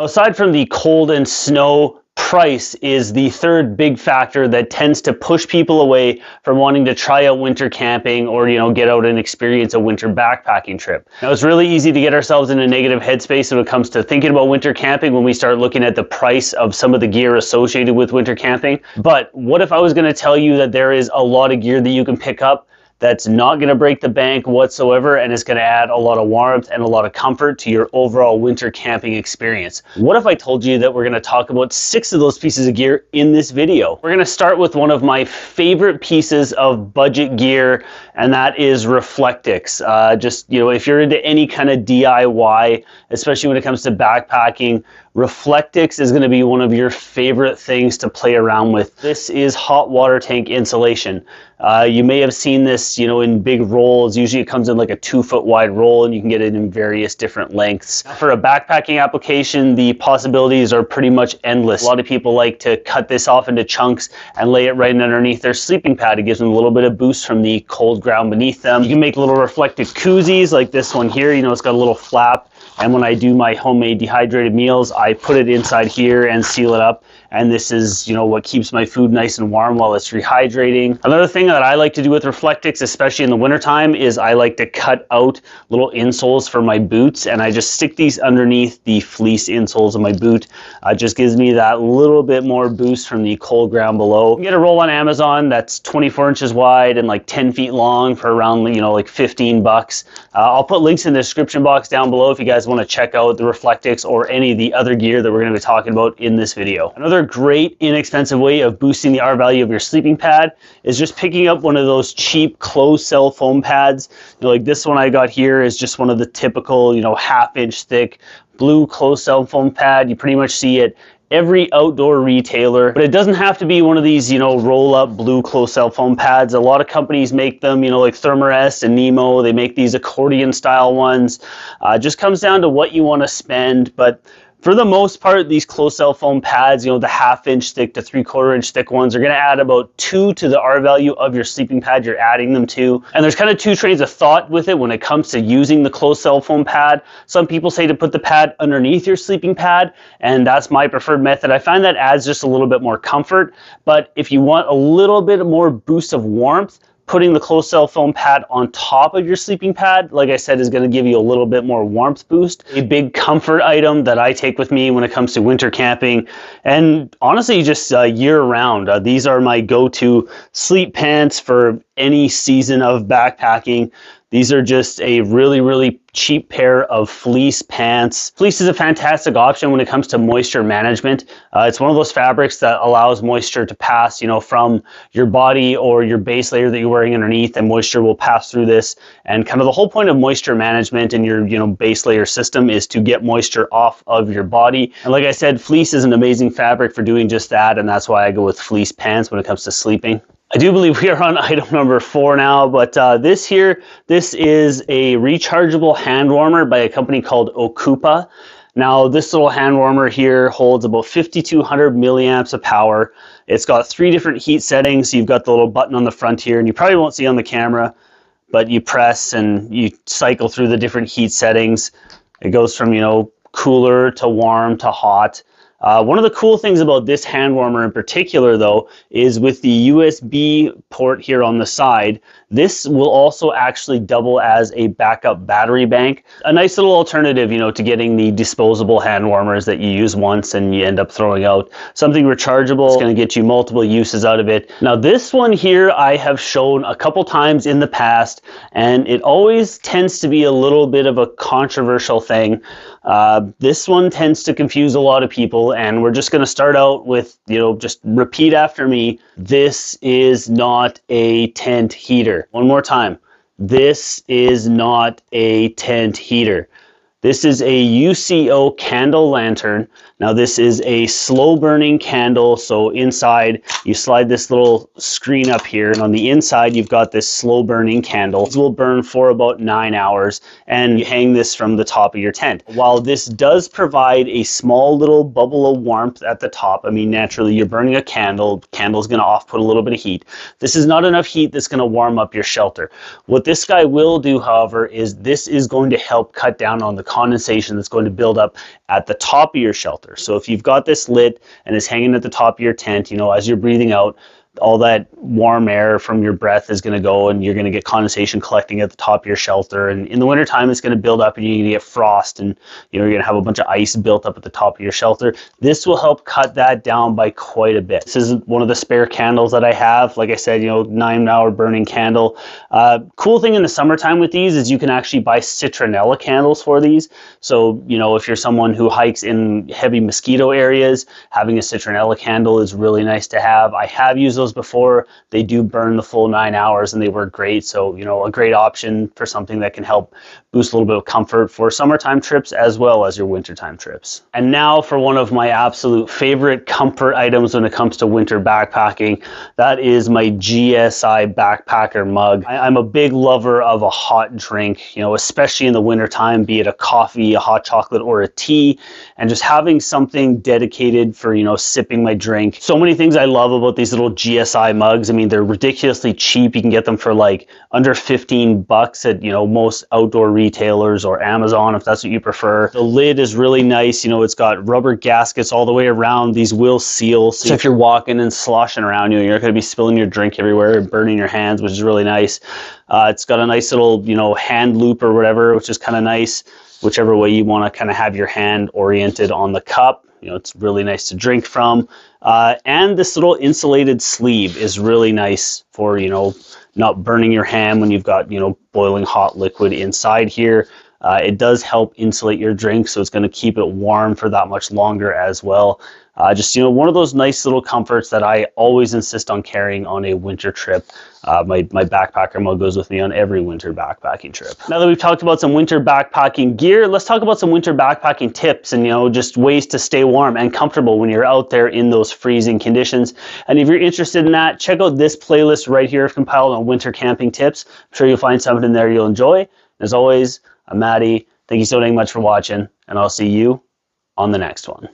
Aside from the cold and snow, price is the third big factor that tends to push people away from wanting to try out winter camping or, get out and experience a winter backpacking trip. Now, it's really easy to get ourselves in a negative headspace when it comes to thinking about winter camping when we start looking at the price of some of the gear associated with winter camping. But what if I was going to tell you that there is a lot of gear that you can pick up that's not going to break the bank whatsoever and is going to add a lot of warmth and a lot of comfort to your overall winter camping experience? What if I told you that we're going to talk about 6 of those pieces of gear in this video? We're going to start with one of my favorite pieces of budget gear, and that is Reflectix. If you're into any kind of DIY, especially when it comes to backpacking, Reflectix is going to be one of your favorite things to play around with. This is hot water tank insulation. You may have seen this, in big rolls. Usually it comes in like a 2-foot wide roll, and you can get it in various different lengths. For a backpacking application, the possibilities are pretty much endless. A lot of people like to cut this off into chunks and lay it right underneath their sleeping pad. It gives them a little bit of boost from the cold ground beneath them. You can make little Reflectix koozies like this one here. It's got a little flap. And when I do my homemade dehydrated meals, I put it inside here and seal it up. And this is, what keeps my food nice and warm while it's rehydrating. Another thing that I like to do with Reflectix, especially in the wintertime, is I like to cut out little insoles for my boots, and I just stick these underneath the fleece insoles of my boot. It just gives me that little bit more boost from the cold ground below. You can get a roll on Amazon that's 24 inches wide and like 10 feet long for around, like 15 bucks. I'll put links in the description box down below if you guys want to check out the Reflectix or any of the other gear that we're going to be talking about in this video. Another great inexpensive way of boosting the R value of your sleeping pad is just picking up one of those cheap closed cell foam pads. Like this one I got here is just one of the typical, 1/2 inch thick blue closed cell foam pad. You pretty much see it every outdoor retailer, but it doesn't have to be one of these, roll up blue closed cell foam pads. A lot of companies make them, like Thermarest and Nemo. They make these accordion style ones. Just comes down to what you want to spend, but for the most part, these closed cell foam pads, the 1/2 inch thick to 3/4 inch thick ones are going to add about 2 to the R value of your sleeping pad you're adding them to. And there's kind of 2 trains of thought with it when it comes to using the closed cell foam pad. Some people say to put the pad underneath your sleeping pad, and that's my preferred method. I find that adds just a little bit more comfort, but if you want a little bit more boost of warmth, putting the closed cell foam pad on top of your sleeping pad, like I said, is going to give you a little bit more warmth boost. A big comfort item that I take with me when it comes to winter camping, and honestly just year round. These are my go-to sleep pants for any season of backpacking. These are just a really, really cheap pair of fleece pants. Fleece is a fantastic option when it comes to moisture management. It's one of those fabrics that allows moisture to pass, from your body or your base layer that you're wearing underneath, and moisture will pass through this. And kind of the whole point of moisture management in your, base layer system is to get moisture off of your body. And like I said, fleece is an amazing fabric for doing just that, and that's why I go with fleece pants when it comes to sleeping. I do believe we are on item number 4 now, but this is a rechargeable hand warmer by a company called Okupa. Now, this little hand warmer here holds about 5,200 milliamps of power. It's got 3 different heat settings. You've got the little button on the front here, and you probably won't see on the camera, but you press and you cycle through the different heat settings. It goes from, cooler to warm to hot. One of the cool things about this hand warmer in particular, though, is with the USB port here on the side, this will also actually double as a backup battery bank. A nice little alternative, to getting the disposable hand warmers that you use once and you end up throwing out. Something rechargeable is going to get you multiple uses out of it. Now, this one here I have shown a couple times in the past, and it always tends to be a little bit of a controversial thing. This one tends to confuse a lot of people, and we're just going to start out with, just repeat after me. This is not a tent heater. One more time. This is not a tent heater. This is a UCO candle lantern. Now this is a slow burning candle, so inside you slide this little screen up here, and on the inside you've got this slow burning candle. This will burn for about 9 hours, and you hang this from the top of your tent. While this does provide a small little bubble of warmth at the top, naturally you're burning a candle, candle's gonna off-put a little bit of heat. This is not enough heat that's gonna warm up your shelter. What this guy will do, however, is this is going to help cut down on the condensation that's going to build up at the top of your shelter. So if you've got this lit and it's hanging at the top of your tent, you know, as you're breathing out, all that warm air from your breath is going to go, and you're going to get condensation collecting at the top of your shelter. And in the wintertime, it's going to build up and you're going to get frost, and you know, you're going to have a bunch of ice built up at the top of your shelter. This will help cut that down by quite a bit. This is one of the spare candles that I have. Like I said, you know, 9-hour burning candle. Cool thing in the summertime with these is you can actually buy citronella candles for these. So, you know, if you're someone who hikes in heavy mosquito areas, having a citronella candle is really nice to have. I have used those before. They do burn the full 9 hours and they work great. So, you know, a great option for something that can help boost a little bit of comfort for summertime trips as well as your wintertime trips. And now for one of my absolute favorite comfort items when it comes to winter backpacking. That is my GSI backpacker mug. I'm a big lover of a hot drink, you know, especially in the wintertime, be it a coffee, a hot chocolate, or a tea, and just having something dedicated for, you know, sipping my drink. So many things I love about these little GSI mugs. I mean, they're ridiculously cheap. You can get them for like under 15 bucks at, you know, most outdoor retailers or Amazon if that's what you prefer. The lid is really nice. You know, it's got rubber gaskets all the way around. These will seal. So if you're walking and sloshing around, you know, you're not going to be spilling your drink everywhere and burning your hands, which is really nice. It's got a nice little, you know, hand loop or whatever, which is kind of nice, whichever way you want to kind of have your hand oriented on the cup. You know, it's really nice to drink from. And this little insulated sleeve is really nice for, you know, not burning your hand when you've got, you know, boiling hot liquid inside here. It does help insulate your drink, so it's going to keep it warm for that much longer as well. Just, you know, one of those nice little comforts that I always insist on carrying on a winter trip. My backpacker mug goes with me on every winter backpacking trip. Now that we've talked about some winter backpacking gear, let's talk about some winter backpacking tips and, you know, just ways to stay warm and comfortable when you're out there in those freezing conditions. And if you're interested in that, check out this playlist right here compiled on winter camping tips. I'm sure you'll find something in there you'll enjoy. As always, I'm Matty. Thank you so dang much for watching, and I'll see you on the next one.